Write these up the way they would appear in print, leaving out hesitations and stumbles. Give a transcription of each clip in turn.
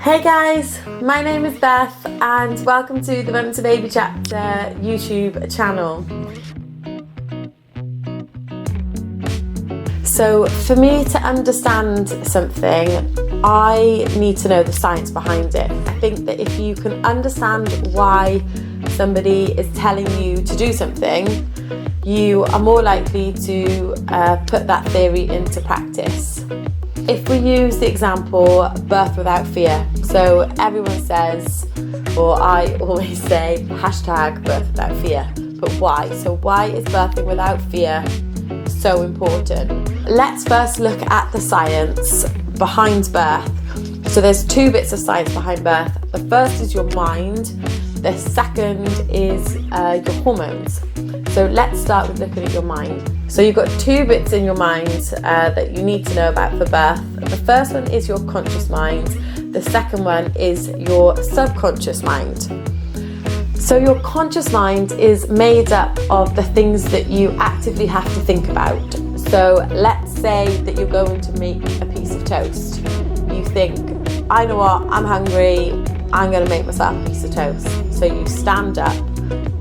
Hey guys, my name is Beth and welcome to the Untitled Chapter YouTube channel. So for me to understand something, I need to know the science behind it. I think that if you can understand why somebody is telling you to do something, you are more likely to put that theory into practice. If we use the example birth without fear, so everyone says, or I always say, hashtag birth without fear, but why? So why is birthing without fear so important? Let's first look at the science behind birth. So there's two bits of science behind birth. The first is your mind, the second is your hormones. So let's start with looking at your mind. So you've got two bits in your mind that you need to know about for birth. The first one is your conscious mind. The second one is your subconscious mind. So your conscious mind is made up of the things that you actively have to think about. So let's say that you're going to make a piece of toast. You think, I know what, I'm hungry, I'm going to make myself a piece of toast. So you stand up,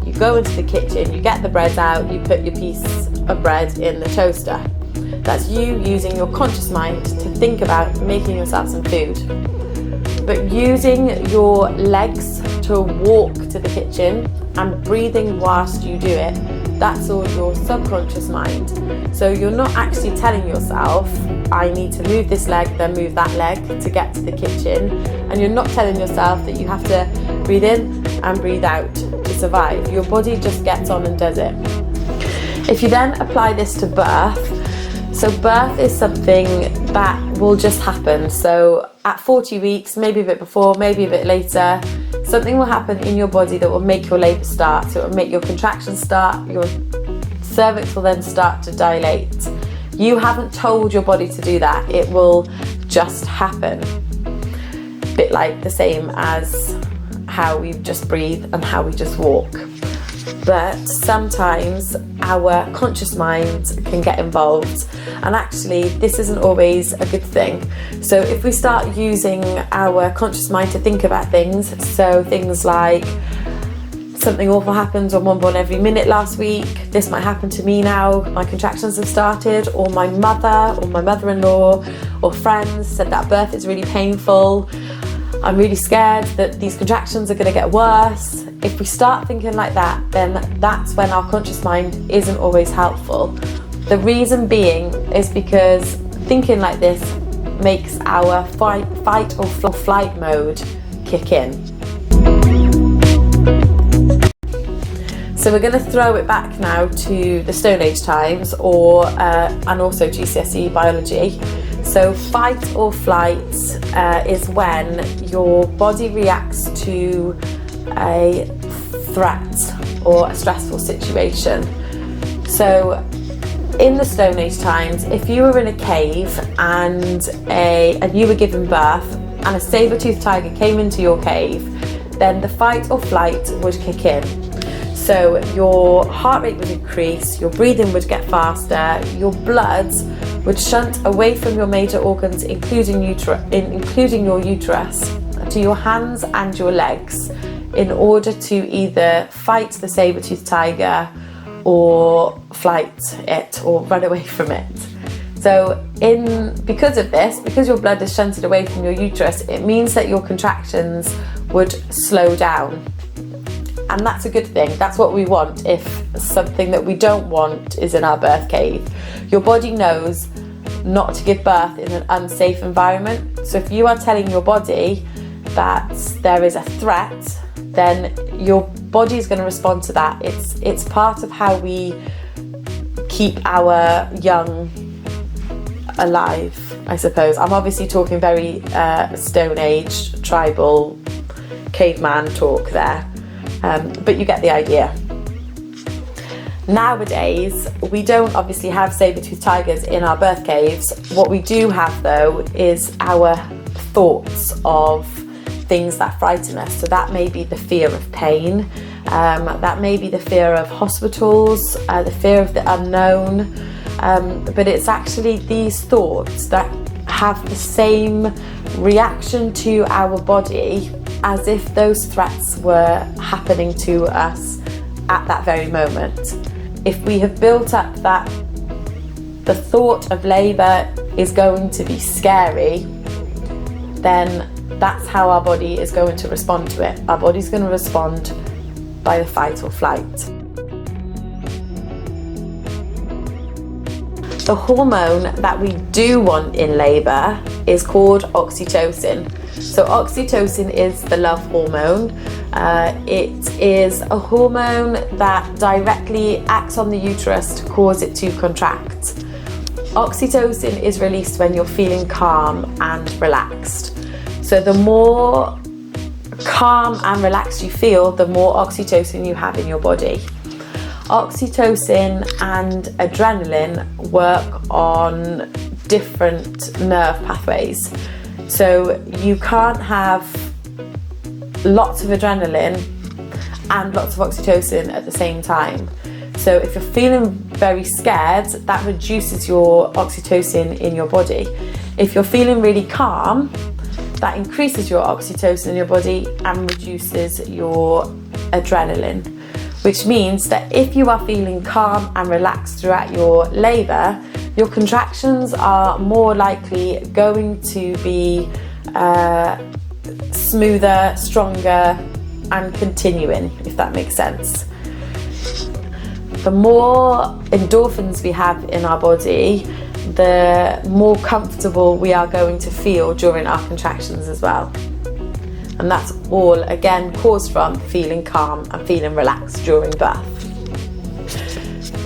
you go into the kitchen, you get the bread out, you put your piece of bread in the toaster. That's you using your conscious mind to think about making yourself some food. But using your legs to walk to the kitchen and breathing whilst you do it, that's all your subconscious mind. So you're not actually telling yourself, I need to move this leg, then move that leg to get to the kitchen. And you're not telling yourself that you have to breathe in and breathe out to survive. Your body just gets on and does it. If you then apply this to birth, so birth is something that will just happen. So at 40 weeks, maybe a bit before, maybe a bit later, something will happen in your body that will make your labour start. So it will make your contractions start, your cervix will then start to dilate. You haven't told your body to do that. It will just happen. A bit like the same as how we just breathe and how we just walk. But sometimes our conscious mind can get involved, and actually this isn't always a good thing. So if we start using our conscious mind to think about things, so things like something awful happened on one born every minute last week, this might happen to me now, my contractions have started, or my mother or my mother-in-law or friends said that birth is really painful, I'm really scared that these contractions are going to get worse. If we start thinking like that, then that's when our conscious mind isn't always helpful. The reason being is because thinking like this makes our fight or flight mode kick in. So we're going to throw it back now to the Stone Age times, and also GCSE biology. So fight or flight is when your body reacts to a threat or a stressful situation. So in the Stone Age times, if you were in a cave and you were given birth and a saber-toothed tiger came into your cave, then the fight or flight would kick in. So your heart rate would increase, your breathing would get faster, your blood would shunt away from your major organs, including your uterus, to your hands and your legs, in order to either fight the saber-toothed tiger or fight it or run away from it. So because of this, because your blood is shunted away from your uterus, it means that your contractions would slow down. And that's a good thing. That's what we want if something that we don't want is in our birth cave. Your body knows not to give birth in an unsafe environment. So if you are telling your body that there is a threat, then your body is going to respond to that. It's part of how we keep our young alive, I suppose. I'm obviously talking very Stone Age, tribal, caveman talk there. But you get the idea. Nowadays, we don't obviously have saber-toothed tigers in our birth caves. What we do have, though, is our thoughts of things that frighten us. So that may be the fear of pain, that may be the fear of hospitals, the fear of the unknown, but it's actually these thoughts that have the same reaction to our body as if those threats were happening to us at that very moment. If we have built up that the thought of labour is going to be scary, then that's how our body is going to respond to it. Our body's going to respond by the fight or flight. The hormone that we do want in labour is called oxytocin. So oxytocin is the love hormone. It is a hormone that directly acts on the uterus to cause it to contract. Oxytocin is released when you're feeling calm and relaxed. So the more calm and relaxed you feel, the more oxytocin you have in your body. Oxytocin and adrenaline work on different nerve pathways. So you can't have lots of adrenaline and lots of oxytocin at the same time. So if you're feeling very scared, that reduces your oxytocin in your body. If you're feeling really calm, that increases your oxytocin in your body and reduces your adrenaline. Which means that if you are feeling calm and relaxed throughout your labour, your contractions are more likely going to be smoother, stronger, and continuing, if that makes sense. The more endorphins we have in our body, the more comfortable we are going to feel during our contractions as well. And that's all, again, caused from feeling calm and feeling relaxed during birth.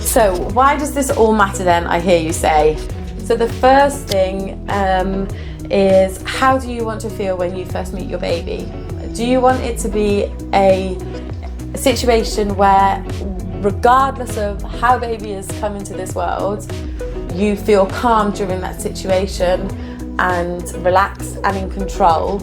So why does this all matter then, I hear you say? So the first thing is, how do you want to feel when you first meet your baby? Do you want it to be a situation where, regardless of how baby is coming to this world, you feel calm during that situation and relaxed and in control?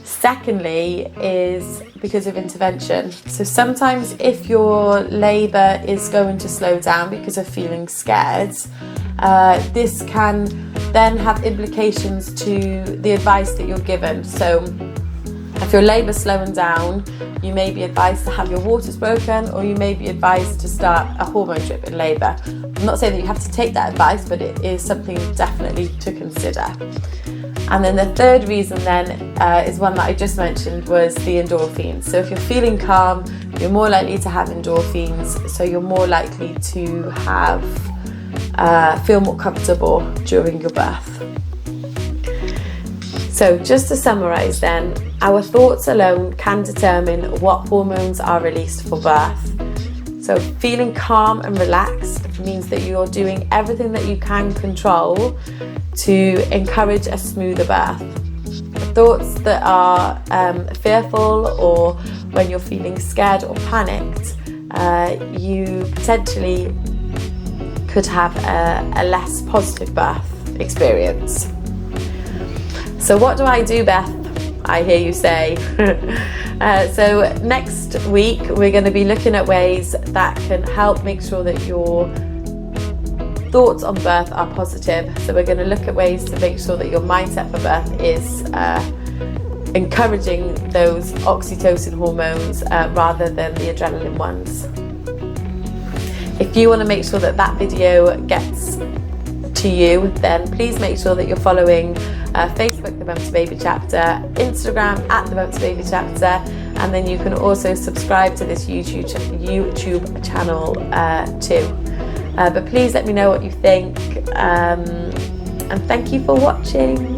Secondly is because of intervention. So sometimes if your labour is going to slow down because of feeling scared, this can then have implications to the advice that you're given. So if your labour's slowing down, you may be advised to have your waters broken, or you may be advised to start a hormone drip in labour. I'm not saying that you have to take that advice, but it is something definitely to consider. And then the third reason then is one that I just mentioned, was the endorphins. So if you're feeling calm, you're more likely to have endorphins, so you're more likely to have feel more comfortable during your birth. So just to summarise then, our thoughts alone can determine what hormones are released for birth. So feeling calm and relaxed means that you're doing everything that you can control to encourage a smoother birth. Thoughts that are fearful, or when you're feeling scared or panicked, you potentially could have a less positive birth experience. So what do I do, Beth? I hear you say. So next week we're going to be looking at ways that can help make sure that your thoughts on birth are positive. So we're going to look at ways to make sure that your mindset for birth is encouraging those oxytocin hormones rather than the adrenaline ones. If you want to make sure that that video gets to you, then please make sure that you're following Facebook, The Mum to Baby Chapter, Instagram at The Mum to Baby Chapter, and then you can also subscribe to this YouTube channel too. But please let me know what you think, and thank you for watching.